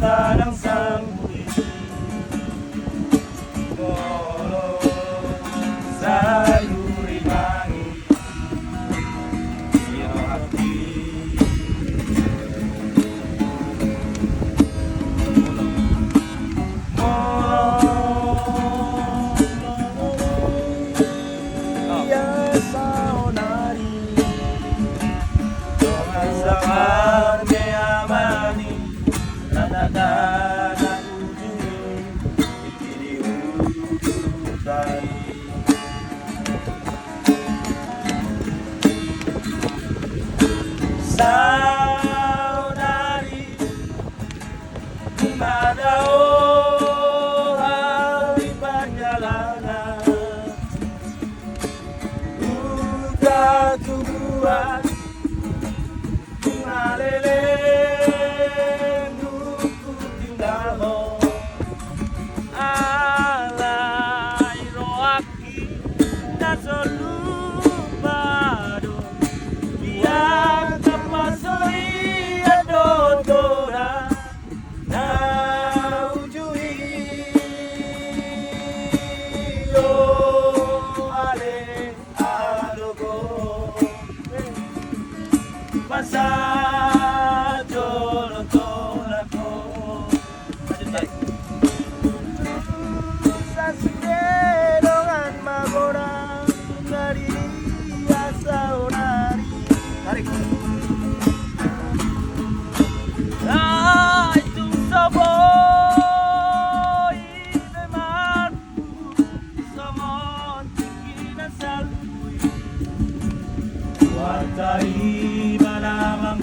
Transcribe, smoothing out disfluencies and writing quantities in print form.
tanang sangkuri sayuri mangi iro hati saudari di mana hari perjalanan udah tubuhan ngalele nuku tinggal alai roaki nasolu bado biar kapasoi adotora na ujui yo ale adogo masa jolo tolako dengan magora dari asa onari tarik itu soboy demarku somon tingginan salui wartai malamang